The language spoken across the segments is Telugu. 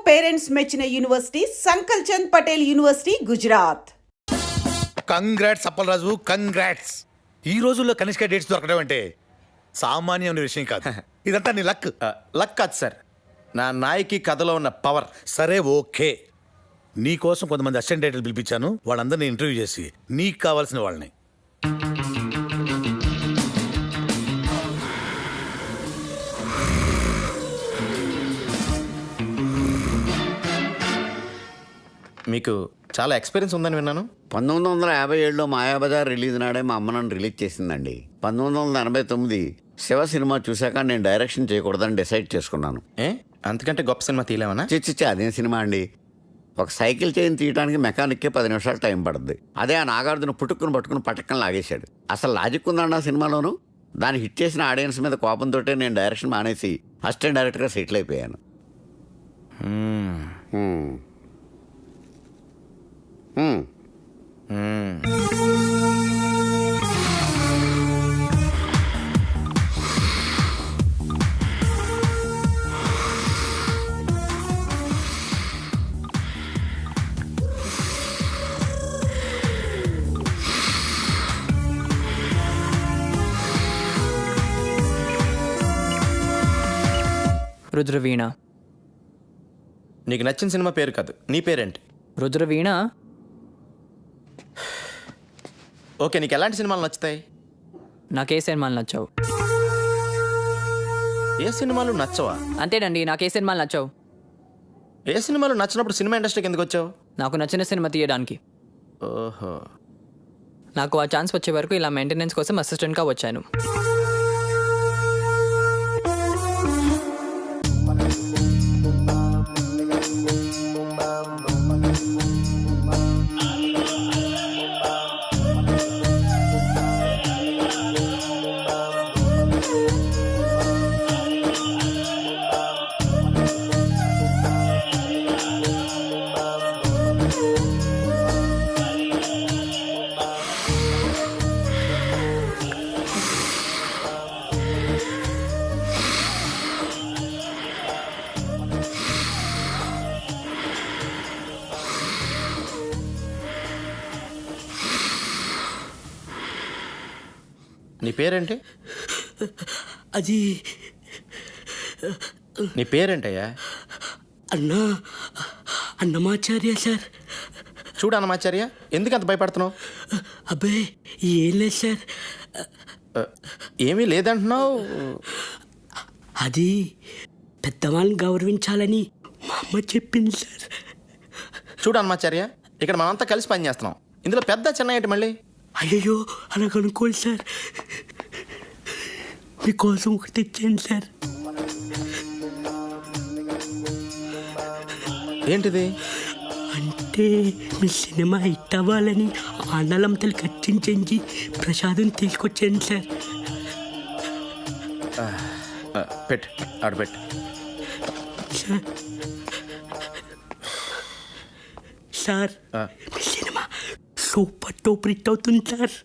పేరెంట్స్ మెచ్చిన university Sankal Chand Patel university Gujarat. Congrats Appalaraju, congrats. ఈ రోజుల్లో కనిష్క డేట్స్ దొరకడం అంటే సామాన్యమైన విషయం కాదు. ఇదంతా నీ లక్. లక్ కాదు సార్, నా నాయకి కథలో ఉన్న పవర్. సరే ఓకే, నీ కోసం కొంతమంది అసిస్టెంట్ డైరెక్టర్లు పిలిపించాను. వాళ్ళందరినీ ఇంటర్వ్యూ చేసి నీకు కావాల్సిన వాళ్ళని. మీకు చాలా ఎక్స్పీరియన్స్ ఉందని విన్నాను. 1957లో మాయాబజార్ రిలీజ్ నాడే మా అమ్మ నన్ను రిలీజ్ చేసిందండి. 1989 శివ సినిమా చూశాక నేను డైరెక్షన్ చేయకూడదని డిసైడ్ చేసుకున్నాను. అంతకంటే గొప్ప సినిమా తీయలేమన్నా? చిచ్చిచ్చి అదేం సినిమా అండి. ఒక సైకిల్ చైన్ తీయడానికి మెకానిక్కే 10 నిమిషాలు టైం పడుతుంది. అదే ఆ నాగార్జున పుట్టుకుని పట్టుకుని పట్టక్కని లాగేశాడు. అసలు లాజిక్ ఉందండి ఆ సినిమాలోను. దాన్ని హిట్ చేసిన ఆడియన్స్ మీద కోపంతో నేను డైరెక్షన్ మానేసి అసిస్టెంట్ డైరెక్టర్గా సెటిల్ అయిపోయాను. రుద్రవీణ. నీకు నచ్చిన సినిమా పేరు కాదు, నీ పేరేంటి? రుద్రవీణ. ఓకే, నీకు ఎలాంటి సినిమాలు నచ్చుతాయి? నాకే సినిమాలు నచ్చావు. ఏ సినిమాలు నచ్చవా? అంతేనండి, నాకే సినిమాలు నచ్చావు. ఏ సినిమాలు నచ్చినప్పుడు సినిమా ఇండస్ట్రీకి ఎందుకు వచ్చావు? నాకు నచ్చిన సినిమా తీయడానికి. ఓహో. నాకు ఆ ఛాన్స్ వచ్చే వరకు ఇలా మెయింటెనెన్స్ కోసం అసిస్టెంట్గా వచ్చాను. నీ పేరేంటి? అది నీ పేరేంటయ్యా? అన్నమాచార్య సార్. చూడు అన్నమాచార్య, ఎందుకు అంత భయపడుతున్నావు? అబ్బాయి ఏం లేదు సార్. ఏమీ లేదంటున్నావు. అది పెద్దవాళ్ళని గౌరవించాలని మా అమ్మ చెప్పింది సార్. చూడు అన్నమాచార్య, ఇక్కడ మనంతా కలిసి పని చేస్తున్నాం. ఇందులో పెద్ద చిన్న ఏంటి మళ్ళీ? అయ్యయ్యో అలా కనుక్కోండి సార్. మీకోసం ఒకటి తెచ్చాను సార్. ఏంటిది? అంటే మీ సినిమా హిట్ అవ్వాలని అన్నలంతలు కట్టించి ప్రసాదం తీసుకొచ్చాను సార్. పెట్టు, ఆడబెట్టు. సార్ సార్ మీ సినిమా సూపర్ టూపర్ హిట్ అవుతుంది sir.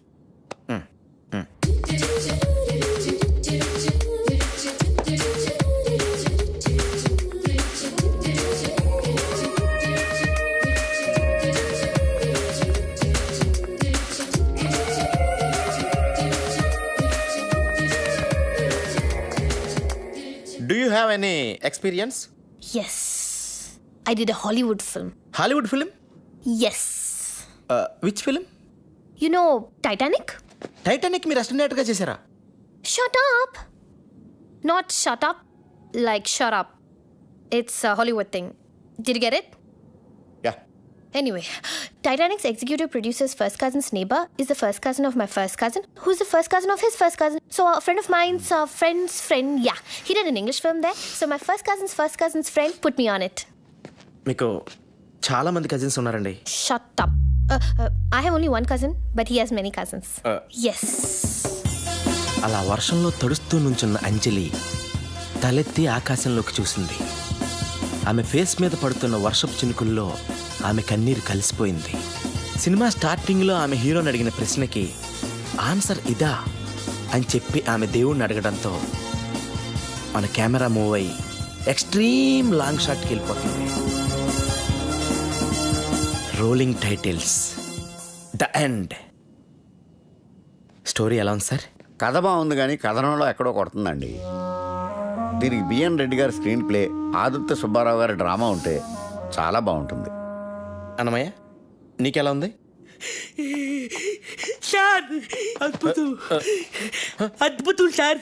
Do you have any experience? Yes. I did a Hollywood film. Hollywood film? Yes. Which film? You know Titanic? Titanic మీరు అసిస్టెంట్ డైరెక్టర్గా చేశారా? Shut up. Not shut up, like shut up. It's a Hollywood thing. Did you get it? Yeah. Anyway, Titanic's executive producer's first cousin's neighbor is the first cousin of my first cousin, who's the first cousin of his first cousin. So a friend of mine's friend's friend, yeah, he did an English film there. So my first cousin's friend put me on it. మీకు చాలా మంది కజిన్స్ ఉన్నారండి. Shut up. I have only one cousin, but he has many cousins. Yes. అలా వర్షంలో తడుస్తూ నుంచున్న అంజలి తలెత్తి ఆకాశంలోకి చూసింది. ఆమె ఫేస్ మీద పడుతున్న వర్షపు చినుకుల్లో ఆమె కన్నీరు కలిసిపోయింది. సినిమా స్టార్టింగ్లో ఆమె హీరోని అడిగిన ప్రశ్నకి ఆన్సర్ ఇదా అని చెప్పి ఆమె దేవుణ్ణి అడగడంతో మన కెమెరా మూవ్ అయ్యి ఎక్స్ట్రీమ్ లాంగ్ షాట్కి వెళ్ళిపోతుంది. Rolling titles, the end. Story ఎలా ఉంది సార్? కథ బాగుంది కానీ కథనంలో ఎక్కడో కొడుతుందండి. దీనికి బిఎన్ రెడ్డి గారి స్క్రీన్ ప్లే, ఆదిత్య సుబ్బారావు గారి డ్రామా ఉంటే చాలా బాగుంటుంది. అన్నమయ్య నీకెలా ఉంది? సార్ అద్భుతం, అద్భుతం సార్,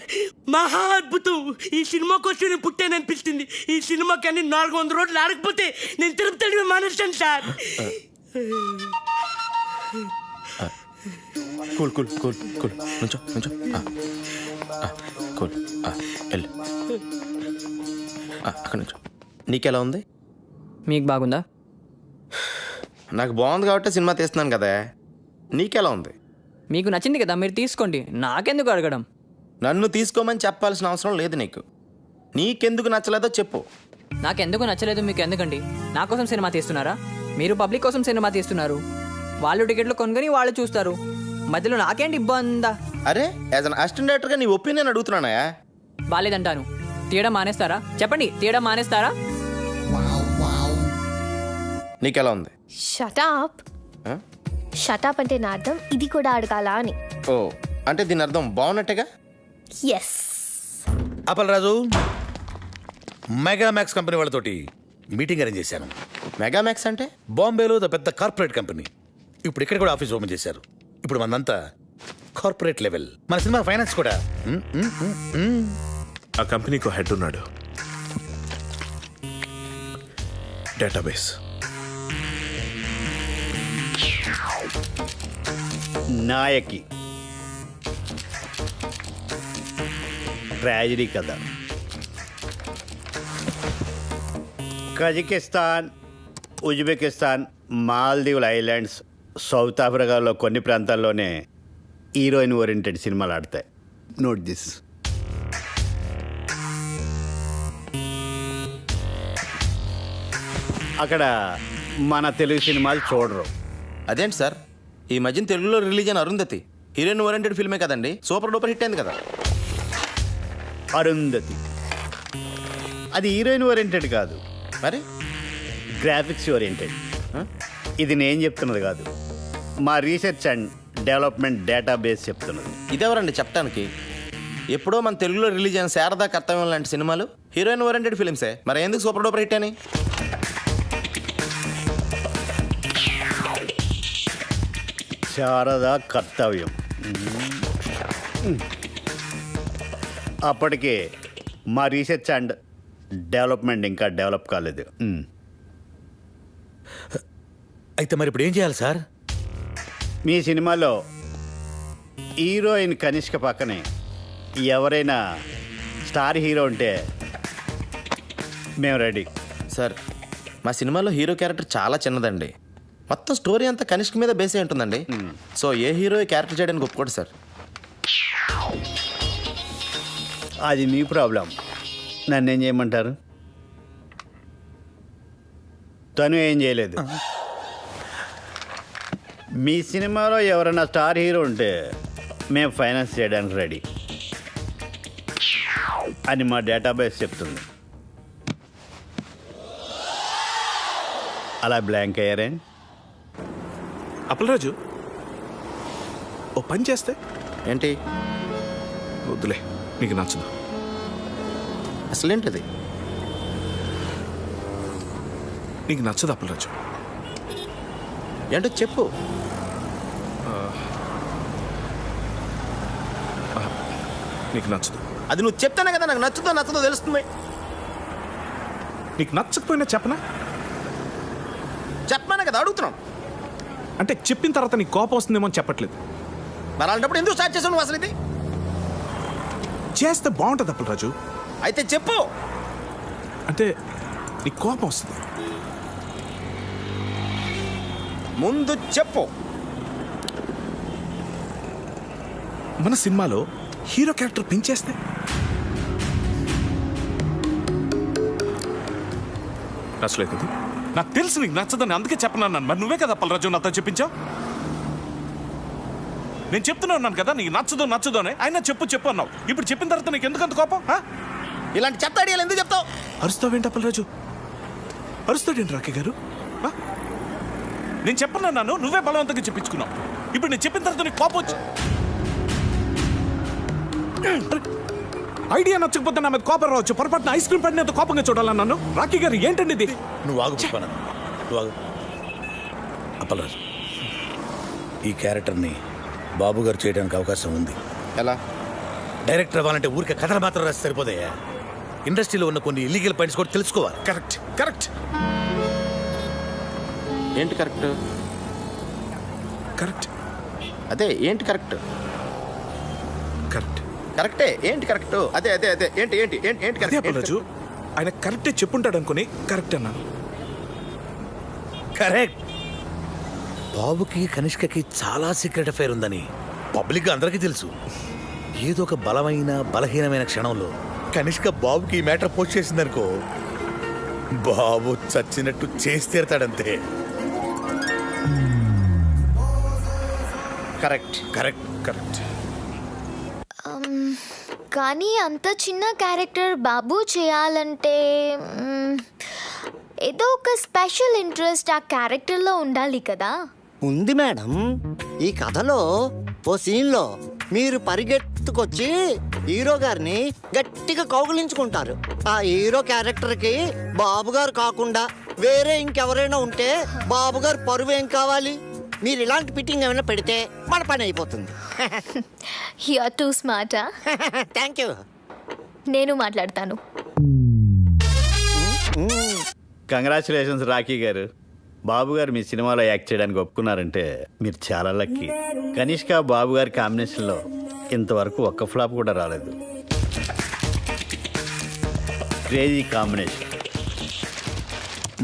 మహా అద్భుతం. ఈ సినిమా కోసం నేను పుట్టాననిపిస్తుంది. ఈ సినిమాకి అన్ని 400 రోజులు ఆడకపోతే నేను తిరుపతి మానేస్తాను sir. Cool cool cool cool నుంచో నుంచో. కూల్ వెళ్ళు. అక్కడ నుంచో. నీకెలా ఉంది? మీకు బాగుందా? నాకు బాగుంది కాబట్టి సినిమా తీస్తున్నాను కదా. నీకెలా ఉంది? మీకు నచ్చింది కదా, మీరు తీసుకోండి, నాకెందుకు అడగడం? నన్ను తీసుకోమని చెప్పాల్సిన అవసరం లేదు నీకు. నీకెందుకు నచ్చలేదో చెప్పు. నాకెందుకు నచ్చలేదు మీకు ఎందుకండి? నా కోసం సినిమా తీస్తున్నారా? మీరు పబ్లిక్ కోసం సినిమా తీస్తున్నారు. వాళ్ళు టికెట్లు కొనుగొని వాళ్ళు చూస్తారు. మధ్యలో నాకేంటి ఇబ్బందా? అరే యాజ్ అన్ అసిస్టెంట్ డైరెక్టర్గా నీ ఒపీనియన్ అడుగుతున్నానయా. బాలేదంటాను. తీయడం మానేస్తారా? చెప్పండి, తీయడం మానేస్తారా? నీకెలా ఉంది? షటాప్. షటాప్ అంటే నా అర్థం ఇది కూడా అడగాల అని. ఓ అంటే దీని అర్థం బాగున్నట్టుగా. ఎస్. అప్పలరాజు, మెగామాక్స్ కంపెనీ వాళ్ళతోటి మీటింగ్ అరేంజ్ చేశాను. మెగామాక్స్ అంటే? బాంబేలో పెద్ద కార్పొరేట్ కంపెనీ. ఇప్పుడు ఇక్కడ కూడా ఆఫీస్ ఓపెన్ చేశారు. ఇప్పుడు మనంతా కార్పొరేట్ లెవెల్. మన సినిమా ఫైనాన్స్ కూడా. ఆ కంపెనీకి హెడ్ ఉన్నాడు. డేటాబేస్. నాయకి ట్రాజడీ కథ. కజకిస్తాన్, ఉజ్బెకిస్తాన్, మాల్దీవుల ఐలాండ్స్, సౌత్ ఆఫ్రికాలో కొన్ని ప్రాంతాల్లోనే హీరోయిన్ ఓరియంటెడ్ సినిమాలు ఆడతాయి. Note this. అక్కడ మన తెలుగు సినిమాలు చూడరు. అదేంటి సార్, ఈ మధ్యన తెలుగులో రిలీజ్ అయిన అరుంధతి హీరోయిన్ ఓరియంటెడ్ ఫిల్మే కదండి, సూపర్ డూపర్ హిట్ అయింది కదా. అరుంధతి అది హీరోయిన్ ఓరియంటెడ్ కాదు, మరి గ్రాఫిక్స్ ఓరియంటెడ్. ఇది నేను చెప్తున్నది కాదు, మా రీసెర్చ్ అండ్ డెవలప్మెంట్ డేటాబేస్ చెప్తున్నది. ఇదెవరండి చెప్పడానికి? ఎప్పుడో మన తెలుగులో రిలీజ్ అయిన శారదా కర్తవ్యం లాంటి సినిమాలు హీరోయిన్ ఓరియంటెడ్ ఫిలిమ్సే, మరి ఎందుకు సూపర్ డూపర్ హిట్ అని? శారదా కర్తవ్యం అప్పటికే మా రీసెర్చ్ అండ్ డెవలప్మెంట్ ఇంకా డెవలప్ కాలేదు. అయితే మరి ఇప్పుడు ఏం చేయాలి సార్? మీ సినిమాలో హీరోయిన్ కనిష్క పక్కనే ఎవరైనా స్టార్ హీరో ఉంటే మేము రెడీ. సార్ మా సినిమాలో హీరో క్యారెక్టర్ చాలా చిన్నదండి. మొత్తం స్టోరీ అంతా కనిష్క మీద బేసే ఉంటుందండి. సో ఏ హీరో ఈ క్యారెక్టర్ చేయడానికి ఒప్పుకోడు సార్. అది మీ ప్రాబ్లం. నన్నేం చేయమంటారు? తను ఏం చేయలేదు. మీ సినిమాలో ఎవరైనా స్టార్ హీరో ఉంటే మేము ఫైనాన్స్ చేయడానికి రెడీ అని మా డేటాబేస్ చెప్తుంది. అలా బ్లాంక్ అయ్యారే? అప్పలరాజు, ఓ పని చేస్తే ఏంటి? వద్దులే, నీకు నచ్చదు. అసలేంటిది? నీకు నచ్చదు అప్పలరాజు. ఏంటో చెప్పు. నీకు నచ్చదు. అది నువ్వు చెప్తానే కదా నాకు నచ్చుతో నచ్చదో తెలుస్తుంది. నీకు నచ్చకపోయినా చెప్పనా? చెప్పానే కదా అడుగుతున్నాను. అంటే చెప్పిన తర్వాత నీకు కోపం వస్తుందేమో అని చెప్పట్లేదు. మరి అలాంటప్పుడు ఎందుకు స్టార్ట్ చేసావు నువ్వు అసలు ఇది? చేస్తే బాగుంటుంది అప్పలరాజు. అయితే చెప్పు. అంటే నీకు కోపం వస్తుంది. ముందు చెప్పు. మన సినిమాలో హీరో క్యారెక్టర్ పెంచేస్తే నచ్చలేదు. నాకు తెలుసు నీకు నచ్చదని, అందుకే చెప్పన్నాను. మరి నువ్వే కదా అప్పలరాజు నాతో చెప్పించావు. నేను చెప్తూనే ఉన్నాను కదా నీకు నచ్చదు అని. అయినా చెప్పు చెప్పు అన్నావు. ఇప్పుడు చెప్పిన తర్వాత నీకు ఎందుకంత కోపం? ఇలాంటి చెత్త ఐడియాలు ఎందుకు చెప్తావు? అరుస్తావేంటి అప్పలరాజు? అరుస్తాడేంటి రాకీ గారు? ఆ? నేను చెప్పన్నాను, నువ్వే బలవంతంగా చెప్పించుకున్నావు. ఇప్పుడు నేను చెప్పిన తర్వాత నీకు కోపం వచ్చి ఐడియా నచ్చకపోతే నా మీద కోపం రావచ్చు. పొరపాటున ఐస్ క్రీమ్ పడినంత కోపంగా చూడాలన్నాను. రాకీ గారు ఏంటండి ఇది? నువ్వు ఆగు పుష్పన్న, నువ్వు ఆగు. అప్పలరాజు, ఈ క్యారెక్టర్ని బాబు గారు చేయడానికి అవకాశం ఉంది. ఎలా? డైరెక్టర్ అవ్వాలంటే ఊరికే కథలు మాత్రం రాసి సరిపోతాయా? ఇండస్ట్రీలో ఉన్న కొన్ని ఇల్లీగల్ పాయింట్స్ కూడా తెలుసుకోవాలి. కరెక్ట్ కరెక్ట్ ఏంటి కరెక్ట్? కరెక్ట్ అదే ఏంటి కరెక్ట్? కరెక్ట్ కరెక్టే ఏంటి కరెక్ట్? అదే అదే అదే ఏంటి ఏంటి ఏంటి ఏంటి అదే కరెక్ట్? అప్పలరాజు, ఆయన కరెక్టే చెప్పుంటాడు అనుకుని కరెక్ట్ అన్నాను. కరెక్ట్. బాబుకి కనిష్కకి చాలా సీక్రెట్ అఫైర్ ఉందని పబ్లిక్ అందరికీ తెలుసు. ఏదో ఒక బలహీనమైన క్షణంలో కనిష్క బాబుకి ఈ మ్యాటర్ పోస్ట్ చేసిందనుకో, బాబు చచ్చినట్టు చేసి తీరతాడంతే. Correct correct correct. కానీ అంత చిన్న క్యారెక్టర్ బాబు చేయాలంటే ఏదో ఒక స్పెషల్ ఇంట్రెస్ట్ ఆ క్యారెక్టర్లో ఉండాలి కదా. ఉంది మేడం. ఈ కథలో ఓ సీన్లో మీరు పరిగెత్తుకొచ్చి హీరో గారిని గట్టిగా కౌగిలించుకుంటారు. ఆ హీరో క్యారెక్టర్కి బాబు గారు కాకుండా వేరే ఇంకెవరైనా ఉంటే బాబు గారు పరువు ఏం కావాలి? మీరు ఇలాంటి ఫిట్టింగ్ ఏమైనా పెడితే మన పని అయిపోతుంది. యు ఆర్ టూ స్మార్టా. Thank you. నేను మాట్లాడతాను. కంగ్రాచులేషన్స్ రాకీ గారు. బాబు గారు మీ సినిమాలో యాక్ట్ చేయడానికి ఒప్పుకున్నారంటే మీరు చాలా లక్కీ. కనిష్క బాబు గారి కాంబినేషన్లో ఇంతవరకు ఒక్క ఫ్లాప్ కూడా రాలేదు. Crazy combination.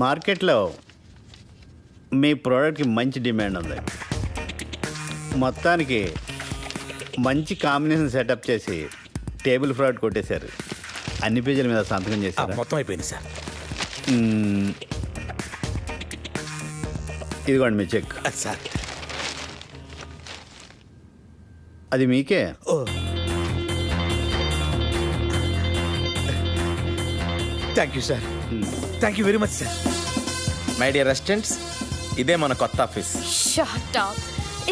మార్కెట్లో మీ ప్రోడక్ట్కి మంచి డిమాండ్ ఉంది. మొత్తానికి మంచి కాంబినేషన్ సెటప్ చేసి టేబుల్ ఫ్రాడ్ కొట్టేశారు. అన్ని పేజీల మీద సంతకం చేశారు. మొత్తం అయిపోయింది సార్. ఇదిగోండి మీ చెక్. సార్ అది మీకే. Oh thank you sir. Thank you very much sir. My dear residents, ఇదే మన కొత్త office. Shut up.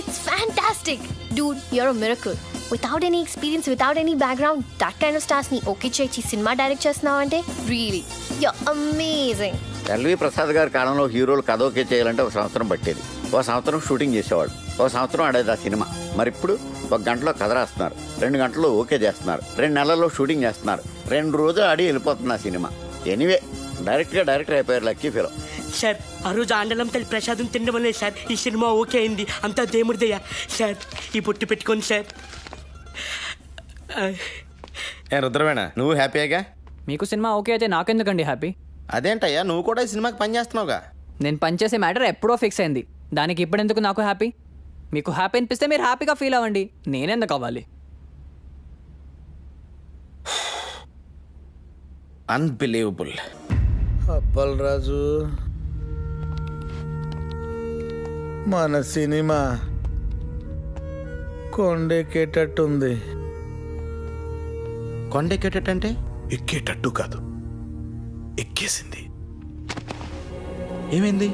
It's fantastic. Dude, you're a miracle. Without any experience, without any background, that kind of stars ni okay చేసి సినిమా డైరెక్ట్ చేస్తున్నావంటే really, you're amazing. LV Prasad గారి కాలంలో హీరోలు కథ ఓకే చేయాలంటే ఒక సంవత్సరం పట్టేది. ఒక సంవత్సరం షూటింగ్ చేసేవాడు, ఒక సంవత్సరం ఆడేది ఆ సినిమా. మరి ఇప్పుడు ఒక గంటలో కథ రాస్తున్నారు, 2 గంటల్లో ఓకే చేస్తున్నారు, 2 నెలల్లో షూటింగ్ చేస్తున్నారు, 2 రోజులు ఆడి వెళ్ళిపోతుంది ఆ సినిమా. ఎనీవే డైరెక్టర్ అయిపోయారు. లక్కీ ఫీలో. సార్ ఆ రోజు ఆండలం తల్లి ప్రసాదం తినడం వల్లే సార్ ఈ సినిమా ఓకే అయింది. అంతా దేవుడిదయ్యా. సార్ ఈ పొట్టు పెట్టుకోండి సార్. ఏ రుద్రవేణ, నువ్వు హ్యాపీగా? మీకు సినిమా ఓకే అయితే నాకెందుకండి హ్యాపీ? అదేంటయ్యా, నువ్వు కూడా ఈ సినిమాకి పని చేస్తున్నావుగా. నేను పనిచేసే మ్యాటర్ ఎప్పుడో ఫిక్స్ అయింది. దానికి ఇప్పుడెందుకు నాకు హ్యాపీ? మీకు హ్యాపీ అనిపిస్తే మీరు హ్యాపీగా ఫీల్ అవ్వండి. నేనెందుకు అవ్వాలి? అన్బిలీవబుల్. అప్పలరాజు, మన సినిమా కొండెక్కేటట్టుంది. కొండెక్కేటంటే? ఎక్కేటట్టు కాదు, ఎక్కేసింది. ఏమైంది?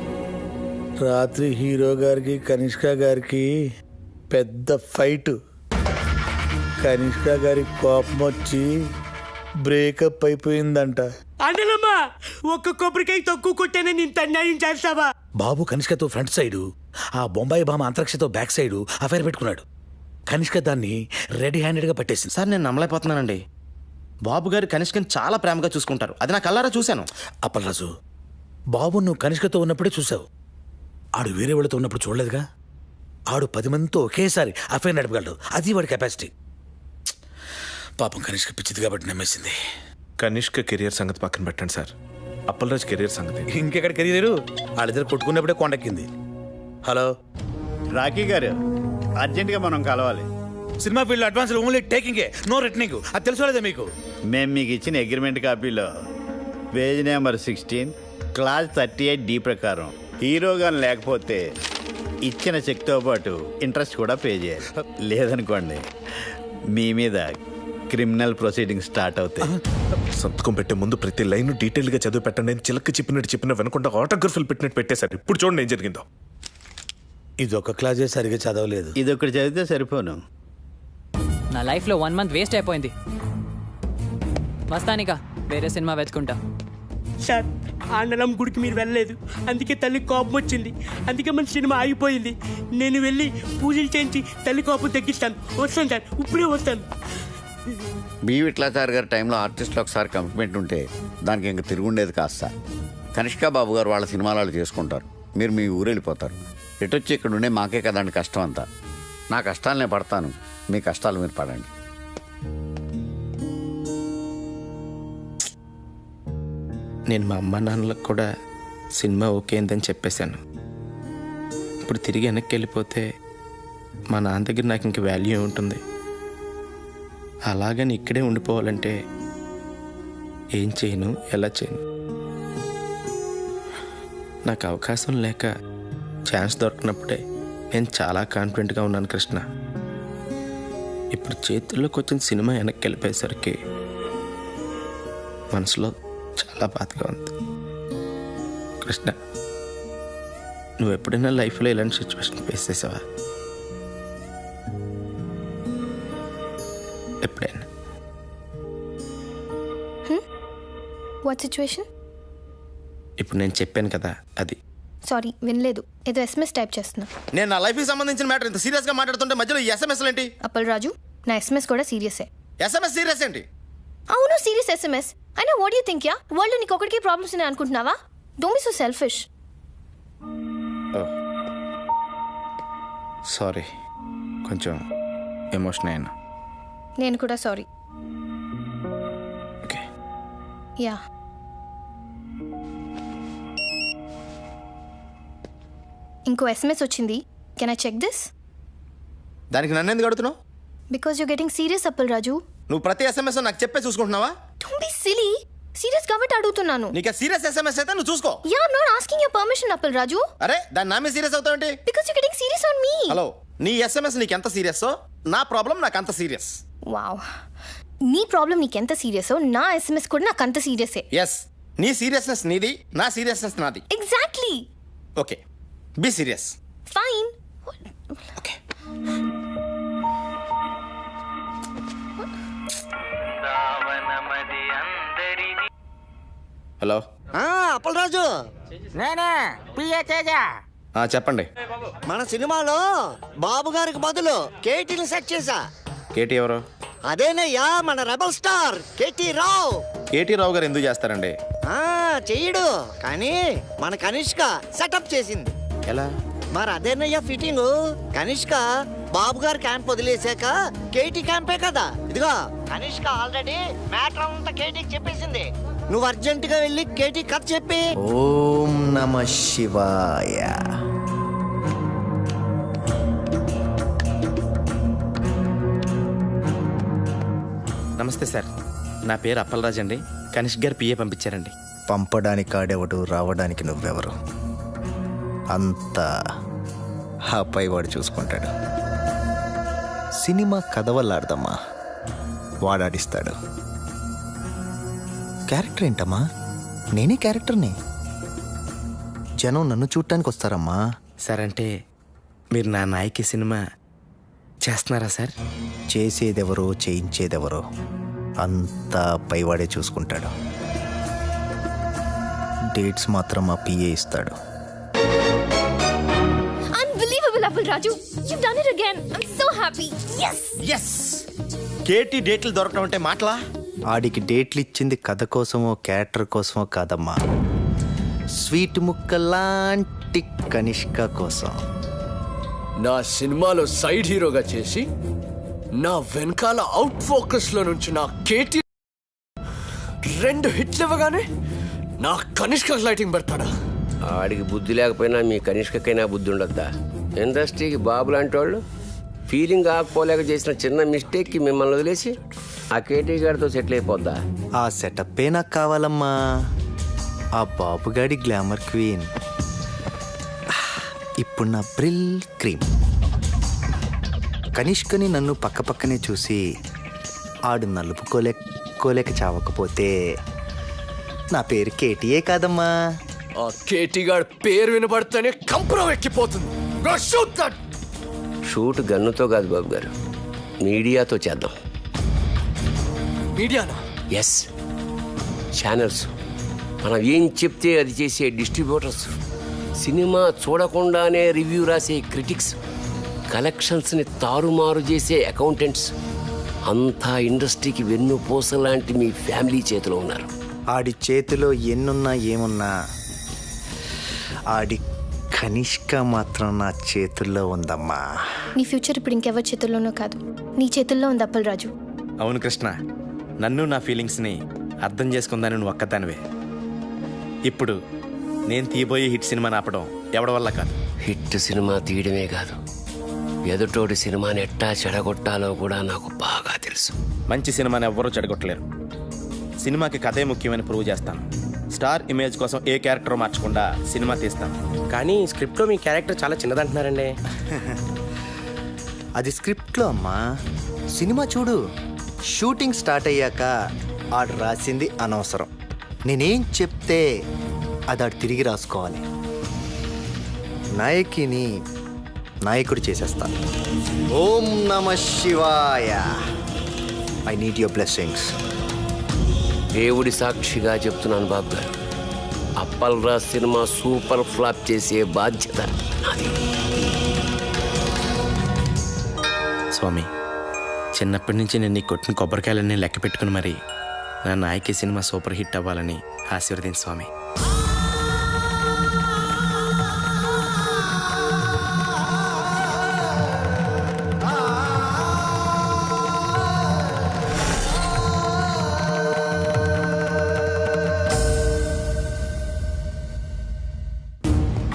రాత్రి హీరో గారికి కనిష్క గారికి పెద్ద ఫైట్. కనిష్క గారి కోపం వచ్చి బ్రేకప్ అయిపోయిందంట. ఆండలమ్మా, ఒక్క కొబ్బరికాయ తక్కువ కొట్టానని ఇంత అన్యాయం చేస్తావా? బాబు కనిష్కతో ఫ్రంట్ సైడు, ఆ బొంబాయి బామ అంతరిక్షతో బ్యాక్ సైడు అఫైర్ పెట్టుకున్నాడు. కనిష్క దాన్ని రెడీ హ్యాండెడ్గా పట్టేసింది. సార్, నేను నమ్మలేకపోతున్నానండి. బాబు గారు కనిష్కని చాలా ప్రేమగా చూసుకుంటారు. అది నా కళ్ళారా చూశాను. అప్పలరాజు, బాబు నువ్వు కనిష్కతో ఉన్నప్పుడే చూసావు. ఆడు వేరే వాళ్ళతో ఉన్నప్పుడు చూడలేదుగా. ఆడు 10 మందితో ఒకేసారి అఫైర్ నడపగలడు. అది వాడి కెపాసిటీ. పాపం కనిష్క పిచ్చిది కాబట్టి నమ్మేసింది. కనిష్క కెరియర్ సంగతి పక్కన పెట్టండి సార్. అప్పలరాజ్ కెరియర్ సంగతి ఇంకెక్కడ కెరీరు? వాళ్ళిద్దరు కొట్టుకున్నప్పుడే కొండెక్కింది. హలో రాకీ గారు, అర్జెంటుగా మనం కలవాలి. సినిమా ఫీల్డ్ అడ్వాన్స్ ఓన్లీ టేకింగే, నో రిటర్నింగ్. అది తెలుసుకోలేదా మీకు? మేము మీకు ఇచ్చిన అగ్రిమెంట్ కాపీలో పేజ్ నెంబర్ 16 క్లాస్ 38D ప్రకారం హీరోగా లేకపోతే ఇచ్చిన చెక్తో పాటు ఇంట్రెస్ట్ కూడా పే చేయాలి. లేదనుకోండి మీ మీద క్రిమినల్ ప్రొసీడింగ్ స్టార్ట్ అవుతాయి. సంతకం పెట్టే ముందు ప్రతి లైన్ డీటెయిల్ గా చదివి పెట్టండి. నేను చిలక చెప్పినట్టు వెనకుండా ఆటోగ్రఫీలు పెట్టినట్టు పెట్టేశారు. ఇప్పుడు చూడండి ఏం జరిగిందో. ఇది ఒక క్లాసే సరిగా చదవలేదు. ఇది ఒకటి చదివితే సరిపోను. నా లైఫ్లో 1 month వేస్ట్ అయిపోయింది. వస్తానిక వేరే సినిమా వెతుకుంటా. సార్ ఆండలం గుడికి మీరు వెళ్ళలేదు, అందుకే తల్లి కోపం వచ్చింది, అందుకే మన సినిమా ఆగిపోయింది. నేను వెళ్ళి పూజలు చేయించి తల్లి కోపం తగ్గిస్తాను. వస్తాను సార్, ఇప్పుడే వస్తాను. బి విట్లాచారి గారి టైంలో ఆర్టిస్టులు ఒకసారి కమిట్మెంట్ ఉంటే దానికి ఇంక తిరుగుండేది కాదు సార్. కనిష్కా బాబు గారు వాళ్ళ సినిమాలు వాళ్ళు చేసుకుంటారు, మీరు మీ ఊరు వెళ్ళిపోతారు. ఎటొచ్చి ఇక్కడ ఉండే మాకే కదండి కష్టం అంతా. నా కష్టాలు నేను పడతాను, మీ కష్టాలు మీరు పడండి. నేను మా అమ్మ నాన్నలకు కూడా సినిమా ఓకే అయిందని చెప్పేశాను. ఇప్పుడు తిరిగి వెనక్కి వెళ్ళిపోతే మా నాన్న దగ్గర నాకు ఇంక వాల్యూ ఉంటుంది. అలాగని ఇక్కడే ఉండిపోవాలంటే ఏం చేయను, ఎలా చేయను? నాకు అవకాశం లేక ఛాన్స్ దొరికినప్పుడే నేను చాలా కాన్ఫిడెంట్గా ఉన్నాను కృష్ణ. ఇప్పుడు చేతుల్లోకి వచ్చిన సినిమా వెనక్కి వెళ్ళిపోయేసరికి మనసులో చాలా బాధగా ఉంది. కృష్ణ, నువ్వు ఎప్పుడైనా లైఫ్లో ఇలాంటి సిచ్యువేషన్ ఫేస్ చేసావా? ఎప్పుడైనా? What situation? ఇప్పుడు నేను చెప్పాను కదా అది. సారీ, వినలేదు. ఏదో SMS టైప్ చేస్తున్నా. నేను నా లైఫ్కి సంబంధించిన మ్యాటర్ ఇంత సీరియస్గా మాట్లాడుతుంటే మధ్యలో SMS ఏంటి? అప్పల్ రాజు, నా SMS కూడా సీరియసే. SMS సీరియస్ ఏంటి? అవును, సీరియస్ SMS. అయినా what you think ya? World నీకు ఒకటికి ప్రాబ్లమ్స్ ఉన్నాయి అనుకుంటున్నావా? Don't be so selfish. Sorry, కొంచెం ఎమోషన్ అయినా. నేను కూడా సారీ. ఓకే. యా. ఇంకో SMS వచ్చింది. Can I check this? దానికి నన్ను ఎందుకు అడుగుతున్నావు? Because you getting serious Appal Raju. నువ్వు ప్రతి SMS నాకు చెప్పే చూసుకుంటున్నావా? Don't be silly. సీరియస్ కాబట్టి అడుగుతున్నాను. నీకు సీరియస్ SMS అయితే నువ్వు చూసుకో. Ya, I'm not asking your permission Appal Raju. అరే, దాని నా మీద సీరియస్ అవుతావేంటి? Because you getting serious on me. Hello, నీ SMS నీకు ఎంత సీరియస్, నా ప్రాబ్లం నాకు అంత సీరియస్. వావ్, నీ ప్రాబ్లం నీకెంత సీరియసో నా SMS కూడా నాకు అంత సీరియసే. ఎస్, నీ సీరియస్నెస్ నీది, నా సీరియస్నెస్ నాది. Exactly. Okay, be serious. Fine. Okay. Hello. Appalaraju, నేనే పిఏ తేజ. చెప్పండి. మన సినిమాలో బాబు గారికి బదులు కేటీని సెట్ చేశా. కేటీ ఎవరు? అదేనయ్యా, మన రెబల్ స్టార్ కేటీ రావు. కేటీ రావు గారు ఎందుకు చేస్తారండి? చెయ్యడు, కానీ మన కనిష్క సెటప్ చేసింది. ఎలా? మరి అదేనయ్యా ఫిట్టింగ్. కనిష్క బాబు గారు క్యాంప్ వదిలేశాక కేటీ క్యాంపే కదా. ఇదిగో కనిష్క ఆల్రెడీ మ్యాటర్ అంతా కేటీకి చెప్పేసింది. నువ్వు అర్జెంట్ గా వెళ్ళి కేటీ కథ చెప్పి. ఓం నమః శివాయ. నమస్తే సార్, నా పేరు అప్పలరాజ్ అండి. కనిష్క్ గారు పిఏ పంపించారండి. పంపడానికి ఆడేవాడు, రావడానికి నువ్వెవరు? అంతా ఆ పైవాడు చూసుకుంటాడు. సినిమా కథ వల్ల ఆడదమ్మా, వాడాడిస్తాడు. క్యారెక్టర్ ఏంటమ్మా? నేనే క్యారెక్టర్ని. జనం నన్ను చూడటానికి వస్తారమ్మా. సార్, అంటే మీరు నా నాయకి సినిమా చేస్తున్నారా సార్? చేసేదెవరో చేయించేదెవరో అంతా పైవాడే చూసుకుంటాడు. డేట్స్ మాత్రం మా పిఏ ఇస్తాడు. Unbelievable, Appal Raju. You've done it again. I'm so happy. Yes. Yes, KT డేట్లు దొరకడం అంటే మాటలా? ఆడికి డేట్లు ఇచ్చింది కథ కోసమో క్యారెక్టర్ కోసమో కాదమ్మా, స్వీట్ ముక్క లాంటి కనిష్క కోసం. నా సినిమాలో సైడ్ హీరోగా చేసి నా వెనకాల అవుట్ ఫోకస్ లో నుంచి నా కేటీ 2 హిట్లు ఇవ్వగానే నా కనిష్క లైటింగ్ పెడతాడా? ఆడికి బుద్ధి లేకపోయినా మీ కనిష్కకైనా బుద్ధి ఉండద్దా? ఇండస్ట్రీకి బాబు లాంటి వాళ్ళు ఫీలింగ్ ఆకపోలేక చేసిన చిన్న మిస్టేక్కి మిమ్మల్ని వదిలేసి ఆ కేటీ గారితో సెటిల్ అయిపోద్దా? ఆ సెటప్పే నాకు కావాలమ్మా. ఆ బాబుగాడి గ్లామర్ క్వీన్ ఇప్పుడు నా బ్రిల్ క్రీమ్. కనిష్కని నన్ను పక్కపక్కనే చూసి ఆడు నలుపుకోలేక చావకపోతే నా పేరు కేటీఏ కాదమ్మా. ఆ కేటీగాడ్ పేరు వినబడితేనే కంపరం ఎక్కిపోతుంది. Go shoot that! షూట్ గన్నుతో కాదు బాబు గారు, మీడియాతో చేద్దాం. మీడియానా? ఎస్, ఛానల్స్, మనం ఏం చెప్తే అది చేసే డిస్ట్రిబ్యూటర్స్, సినిమా చూడకుండానే రివ్యూ రాసే క్రిటిక్స్, కలెక్షన్స్ని తారుమారు చేసే అకౌంటెంట్స్, అంతా ఇండస్ట్రీకి వెన్నుపూస లాంటి మీ ఫ్యామిలీ చేతిలో ఉన్నారు. ఆడి చేతిలో ఎన్నున్నా ఏమున్నా ఆడి కనిష్క మాత్రం నా చేతుల్లో ఉందమ్మా. నీ ఫ్యూచర్ ఇప్పుడు ఇంకెవరి చేతుల్లోనో కాదు, నీ చేతుల్లో ఉంది అప్పల్ రాజు. అవును కృష్ణ, నన్ను నా ఫీలింగ్స్ని అర్థం చేసుకుందాని నువ్వు ఒక్కదానివే. ఇప్పుడు నేను తీయబోయే హిట్ సినిమాని ఆపడం ఎవడి వల్ల కాదు. హిట్ సినిమా తీయడమే కాదు, ఎదుటోడి సినిమాని ఎట్టా చెడగొట్టాలో కూడా నాకు బాగా తెలుసు. మంచి సినిమాని ఎవ్వరూ చెడగొట్టలేరు. సినిమాకి కథే ముఖ్యమని ప్రూవ్ చేస్తాను. స్టార్ ఇమేజ్ కోసం ఏ క్యారెక్టర్ మార్చకుండా సినిమా తీస్తాను. కానీ స్క్రిప్ట్లో మీ క్యారెక్టర్ చాలా చిన్నదంటున్నారండి. అది స్క్రిప్ట్లో అమ్మా. సినిమా చూడు, షూటింగ్ స్టార్ట్ అయ్యాక ఆడు రాసింది అనవసరం. నేనేం చెప్తే అది ఆడు తిరిగి రాసుకోవాలి. నాయకిని నాయకుడు చేసేస్తాను. ఓం నమ శివాయ. I need your blessings. దేవుడి సాక్షిగా చెప్తున్నాను బాబు గారు, Appal Raj cinema super flop చేసే బాధ్యత నాది. స్వామి, చిన్నప్పటి నుంచి నేను నీ కొట్టిన కొబ్బరికాయలన్నీ లెక్క పెట్టుకుని మరి నా నాయకి సినిమా సూపర్ హిట్ అవ్వాలని ఆశీర్వదించు స్వామి.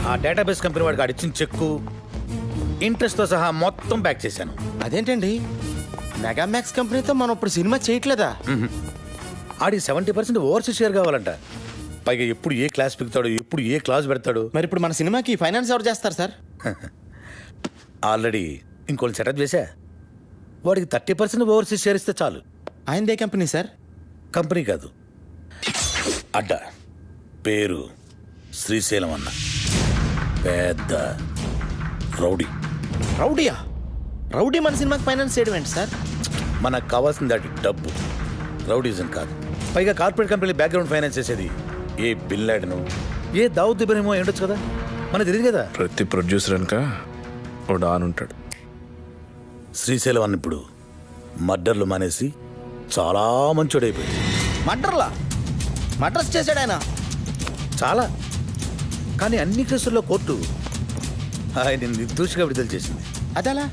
ఆ డేటాబేస్ కంపెనీ వాడికి అడిచిన చెక్కు ఇంట్రెస్ట్తో సహా మొత్తం బ్యాక్ చేశాను. అదేంటండి, మెగామాక్స్ కంపెనీతో మనం ఇప్పుడు సినిమా చేయట్లేదా? ఆడి 70% ఓవర్సీస్ షేర్ కావాలంట. పైగా ఎప్పుడు ఏ క్లాస్ పెడతాడు, ఎప్పుడు ఏ క్లాస్ పెడతాడు. మరి ఇప్పుడు మన సినిమాకి ఫైనాన్స్ ఎవరు చేస్తారు సార్? ఆల్రెడీ ఇంకోటి సెటప్ చేశా. వాడికి 30% ఓవర్సీస్ షేర్ ఇస్తే చాలు. ఆయనదే కంపెనీ సార్? కంపెనీ కాదు, అడ్డ. పేరు శ్రీశైలం అన్న. పెద్ద రౌడీ. రౌడీయా? రౌడీ మన సినిమాకి ఫైనాన్స్ చేయడం ఏంటి సార్? మనకు కావాల్సింది అది డబ్బు, రౌడీజం కాదు. పైగా కార్పొరేట్ కంపెనీ బ్యాక్గ్రౌండ్ ఫైనాన్స్ చేసేది ఏ బిన్ లాడెను, ఏ దావుద్ ఇబ్రహీమో ఉండొచ్చు కదా, మనకు తెలియదు కదా. ప్రతి ప్రొడ్యూసర్ అనక ఓ డాన్ ఉంటాడు. శ్రీశైలం అన్న ఇప్పుడు మర్డర్లు మానేసి చాలా మంచోడైపోయింది. మర్డర్స్ చేశాడు ఆయన చాలా. కానీ అన్ని కేసుల్లో కోర్టు ఆయన నిర్దోషిగా విడుదల చేసింది. అదలా?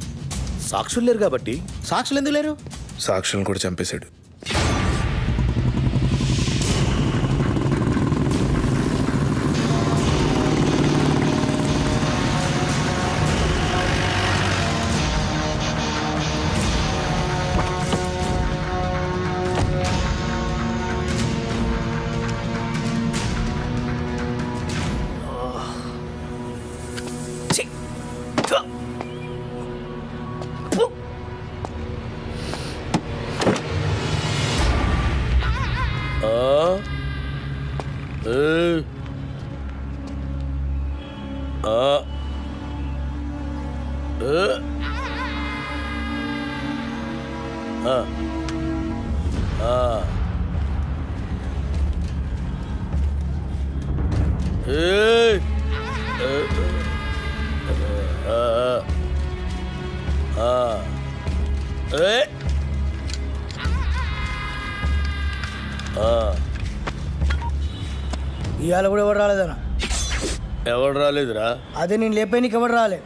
సాక్షులు లేరు కాబట్టి. సాక్షులు ఎందుకు లేరు? సాక్షులను కూడా చంపేశాడు. ఇవాళ కూడా ఎవరు రాలేదన్నా? ఎవడు రాలేదురా? అదే నేను లేపేనికి ఎవరు రాలే.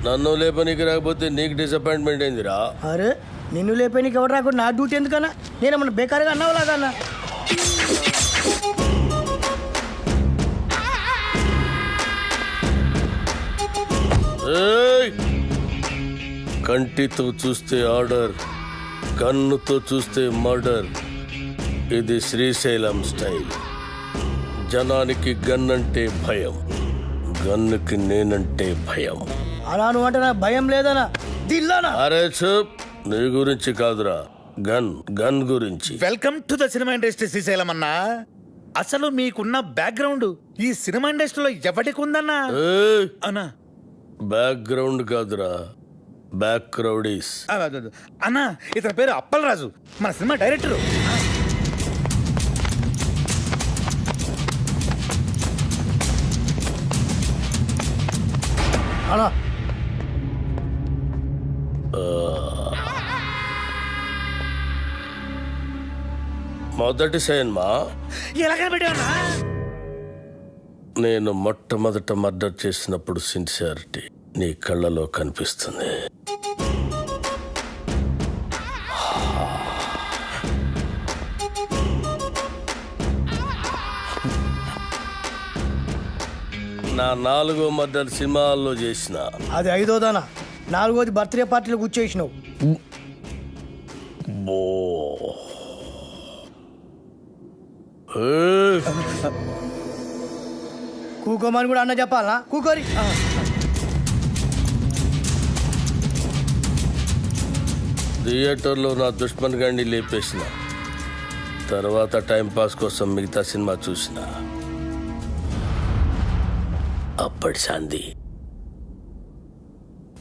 నన్ను లేపనికి రాకపోతే నీకు డిసప్పాయింట్మెంట్ ఏందిరా? అరే నిన్ను లేపేనికి ఎవరు రాకుండా నా డ్యూటీ ఎందుకన్నా? నేనేమన్నా బేకారుగా అన్నావులాగా అన్నా? కంటితో చూస్తే ఆర్డర్, కన్నుతో చూస్తే మర్డర్. ఇది శ్రీశైలం స్టైల్. జనానికి గన్ అంటే భయం, గన్నుకి నేనంటే భయం. అలా నువ్వు అంటే నాకు భయం లేదనా? దిల్లానా? అరే చూప్, నీ గురించి కాదురా, గన్ గన్ గురించి. Welcome to the cinema industry Srisailam అన్నా. అసలు మీకున్న బ్యాక్గ్రౌండ్ ఈ సినిమా ఇండస్ట్రీలో ఎవరికి ఉందన్నా? ఏయ్, అన్నా బ్యాక్గ్రౌండ్ కాదురా, బ్యాక్ క్రౌడీస్. అన్నా ఇతని పేరు అప్పలరాజు, మన సినిమా డైరెక్టరు. అలా మొదటి సినిమా ఎలా కనిపెట్టావన్నా? నేను మొట్టమొదట మర్డర్ చేసినప్పుడు సిన్సియారిటీ నీ కళ్ళలో కనిపిస్తుంది. నా 4వ మర్డర్ సినిమాల్లో చేసిన. అది 5వ, 4వది బర్త్డే పార్టీలో కూర్చేసినావు. బో ఏయ్, కూకోమని కూడా అన్న చెప్పాలా? కూకోరి. థియేటర్లో నా దుష్మన్ గాడిని లేపేసిన తర్వాత టైంపాస్ కోసం మిగతా సినిమా చూసిన. అప్పటి సంది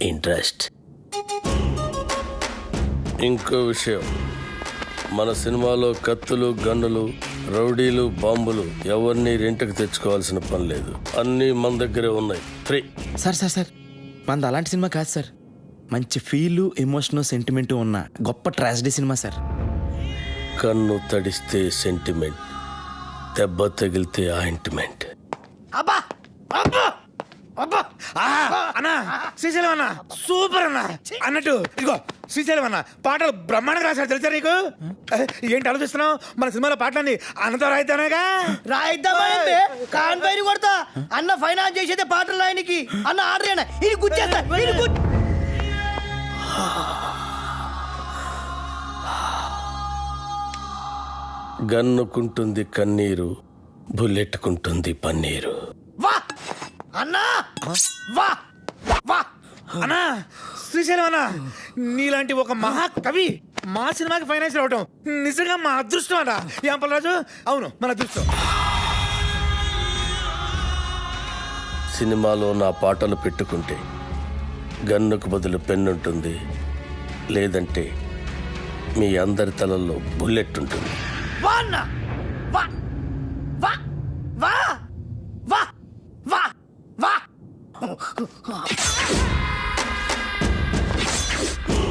ఇంట్రెస్ట్. ఇంకో విషయం, మన సినిమాలో కత్తులు, గన్నులు, రౌడీలు, బాంబులు ఎవరిని రెంట్కి తెచ్చుకోవాల్సిన పని లేదు. అన్నీ మన దగ్గరే ఉన్నాయి, ఫ్రీ. సార్ సార్ సార్ మనది అలాంటి సినిమా కాదు సార్. మంచి ఫీలు, ఎమోషను, సెంటిమెంటు ఉన్న గొప్ప ట్రాజడీ సినిమా సార్. కన్ను తడిస్తే సెంటిమెంట్, దెబ్బ తగిలితే ఆయింట్మెంట్. అబ్బా అబ్బా అబ్బా అన్నా శ్రీశైలం అన్న సూపర్ అన్న. అన్నట్టు ఇదిగో శ్రీశైలం అన్న పాటలు బ్రహ్మాండంగా రాశారు తెలుసా నీకు? ఏంటి ఆలోచిస్తున్నావు? మన సినిమాలో పాటలన్నీ అన్నతో రాయిద్దానేగా. రాయిద్దామంటే కాన్ పైన కొడతా. అన్న ఫైనాన్స్ చేసేదే పాటలు రాయనికి. అన్న ఆర్డర్ అయినా ఇది గుచ్చేస్తా. గన్నుకుంటుంది కన్నీరు, బుల్లెట్టుకుంటుంది పన్నీరు. వా అన్నా వా వా అన్నా శ్రీశైలం అన్న నీలాంటి ఒక మహాకవి మా సినిమాకి ఫైనాన్స్ రావటం నిజంగా మా అదృష్టం అన్న. ఏం అప్పలరాజు? అవును మన అదృష్టం. సినిమాలో నా పాటలు పెట్టుకుంటే గన్నుకు బదులు పెన్నుంటుంది, లేదంటే మీ అందరి తలల్లో బుల్లెట్ ఉంటుంది. వా అన్న వా